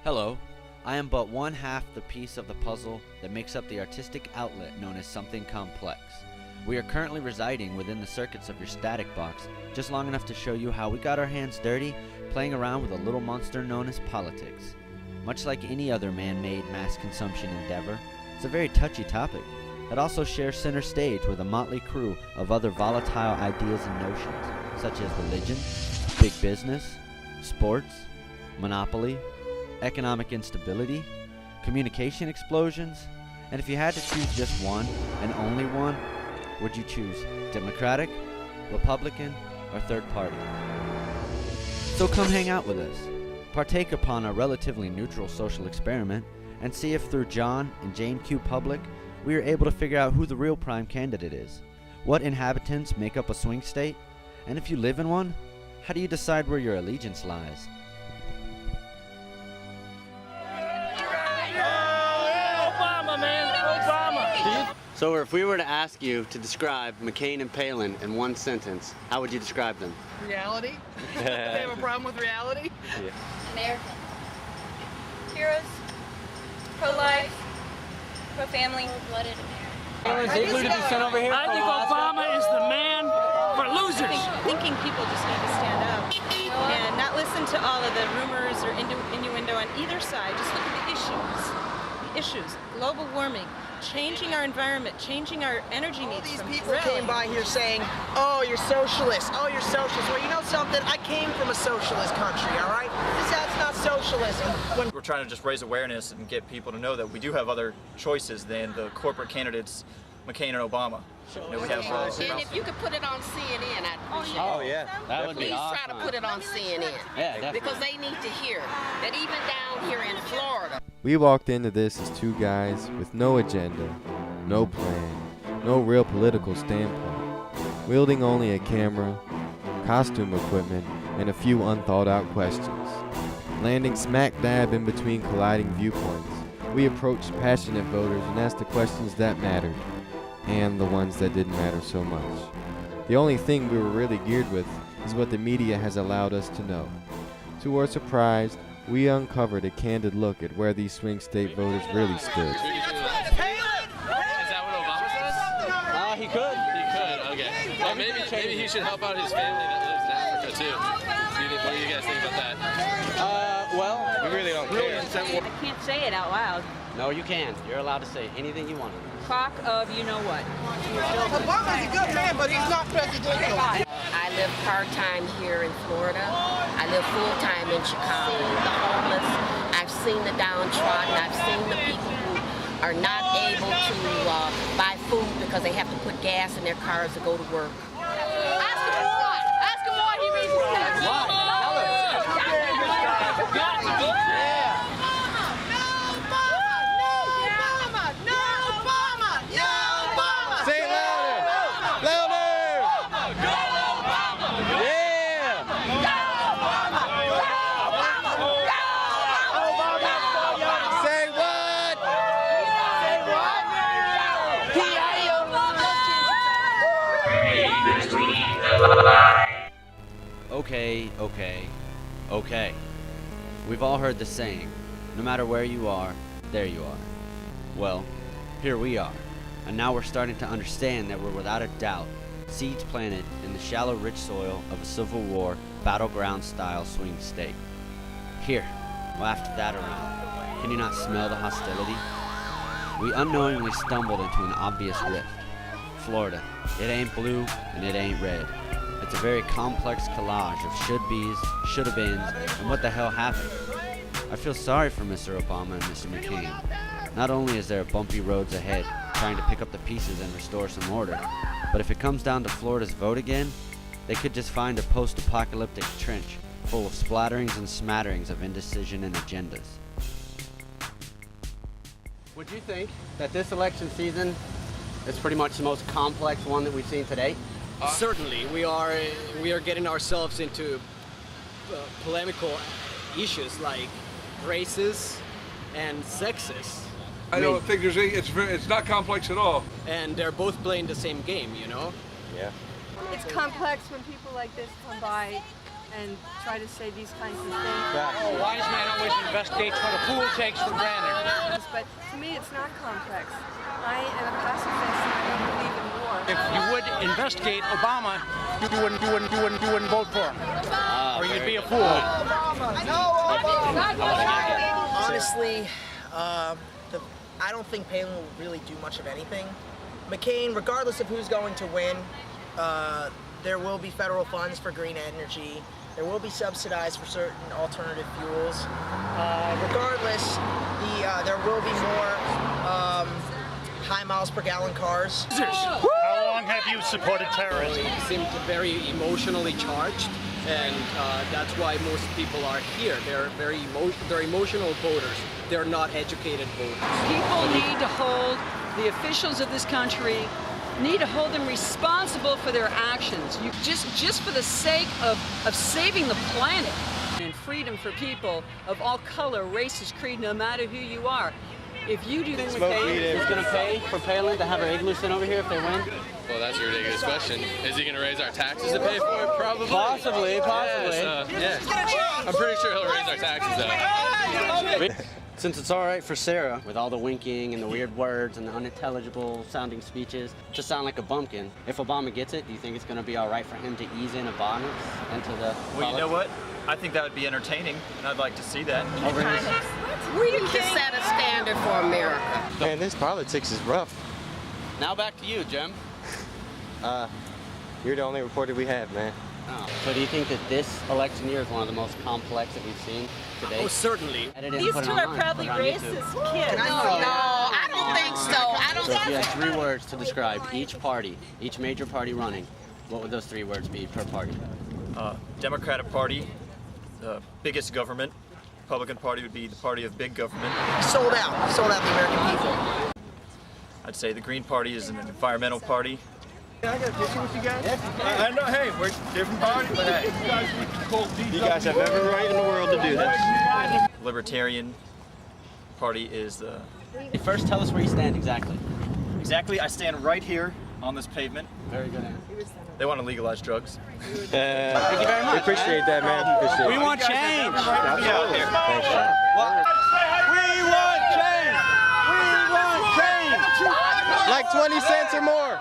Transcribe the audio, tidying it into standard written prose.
Hello, I am but one half the piece of the puzzle that makes up the artistic outlet known as something complex. We are currently residing within the circuits of your static box, just long enough to show you how we got our hands dirty playing around with a little monster known as politics. Much like any other man-made mass consumption endeavor, it's a very touchy topic that also shares center stage with a motley crew of other volatile ideas and notions, such as religion, big business, sports, monopoly, economic instability, communication explosions, and if you had to choose just one, and only one, would you choose Democratic, Republican, or third party? So come hang out with us, partake upon a relatively neutral social experiment, and see if through John and Jane Q. Public, we are able to figure out who the real prime candidate is, what inhabitants make up a swing state, and if you live in one, how do you decide where your allegiance lies? So if we were to ask you to describe McCain and Palin in one sentence, how would you describe them? Reality? They have a problem with reality? Yeah. American. Heroes. Pro-life. Pro-family. Blooded American. I think Obama is the man for losers. Thinking people just need to stand up and not listen to all of the rumors or innuendo on either side. Just look at the issues. The issues. Global warming. Changing our environment, changing our energy needs. All these people came by here saying, oh, you're socialist, oh, you're socialist. Well, you know something? I came from a socialist country, all right? That's not socialism. We're trying to just raise awareness and get people to know that we do have other choices than the corporate candidates, McCain and Obama. You know, we have, and if you could put it on CNN, I'd appreciate it. Oh yeah, that would be Please awesome. try to put it on CNN. Yeah, definitely. Because they need to hear that even down here in Florida. We walked into this as two guys with no agenda, no plan, no real political standpoint, wielding only a camera, costume equipment, and a few unthought out questions. Landing smack dab in between colliding viewpoints, we approached passionate voters and asked the questions that mattered, and the ones that didn't matter so much. The only thing we were really geared with is what the media has allowed us to know. To our surprise, we uncovered a candid look at where these swing state voters really stood. Is that what Obama says? He could. He could, okay. Well, maybe he should help out his family that lives in Africa, too. What do you guys think about that? Well, We really don't care. I can't say it out loud. no, you can. You're allowed to say anything you want. Talk of you know what. Obama's a good man, but he's not presidential. I live part-time here in Florida. I live full-time in Chicago. The homeless, I've seen the downtrodden, I've seen the people who are not able to buy food because they have to put gas in their cars to go to work. Ask him why. Ask him why he reads his taxes. Why? Say it louder! Louder! Yeah! Say what? Okay. We've all heard the saying, no matter where you are, there you are. Well, here we are, and now we're starting to understand that we're without a doubt seeds planted in the shallow, rich soil of a Civil War, battleground-style swing state. Here, laughed that around. Can you not smell the hostility? We unknowingly stumbled into an obvious rift. Florida, it ain't blue and it ain't red. It's a very complex collage of should-bes, shoulda-beens, and what the hell happened. I feel sorry for Mr. Obama and Mr. McCain. Not only is there bumpy roads ahead, trying to pick up the pieces and restore some order, but if it comes down to Florida's vote again, they could just find a post-apocalyptic trench full of splatterings and smatterings of indecision and agendas. Would you think that this election season is pretty much the most complex one that we've seen today? Certainly, we are getting ourselves into polemical issues like races and sexes. I don't think it's not complex at all. And they're both playing the same game, you know? Yeah. it's complex when people like this come by and try to say these kinds of things. A wise man always investigates what a fool takes for granted. But to me, it's not complex. I am a pacifist and I don't believe in war. If you would investigate Obama, you wouldn't vote for him. Or you'd be a fool. Honestly, I don't think Palin will really do much of anything. McCain, regardless of who's going to win, there will be federal funds for green energy. There will be subsidized for certain alternative fuels. Regardless, there will be more high miles per gallon cars. How long have you supported terrorism? It seemed very emotionally charged, and that's why most people are here. They're they're emotional voters. They're not educated voters. People need to hold the officials of this country, need to hold them responsible for their actions. You just for the sake of saving the planet and freedom for people of all color, races, creed, no matter who you are. If you do Think McCain is going to pay for Palin to have her igloo sit over here if they win? Well, that's a ridiculous question. Is he going to raise our taxes to pay for it? Probably. Possibly. Yeah. I'm pretty sure he'll raise our taxes, though. Since it's all right for Sarah, with all the winking and the weird words and the unintelligible sounding speeches, to sound like a bumpkin, if Obama gets it, do you think it's going to be all right for him to ease in Obama into the Well, you know what? I think that would be entertaining, and I'd like to see that. We need to set a standard for America. Man, this politics is rough. Now back to you, Jim. You're the only reporter we have, man. Oh. So do you think that this election year is one of the most complex that we've seen today? Oh, certainly. These two are probably racist kids. No, I don't think so. I don't So if you think had 3 words to describe each party, each major party running, what would those 3 words be per party? Democratic Party, the biggest government. Republican Party would be the party of big government. Sold out the American people. I'd say the Green Party is an environmental party. I got a picture with you guys? I know, hey, we're different parties, but hey. You guys have every right in the world to do this. Libertarian Party is the... First, tell us where you stand exactly. Exactly, I stand right here on this pavement. Very good answer. They want to legalize drugs. Thank you very much. We appreciate that, man. Appreciate We it. want change. Absolutely. Thanks, man. We want change! We want change! Like 20 cents or more.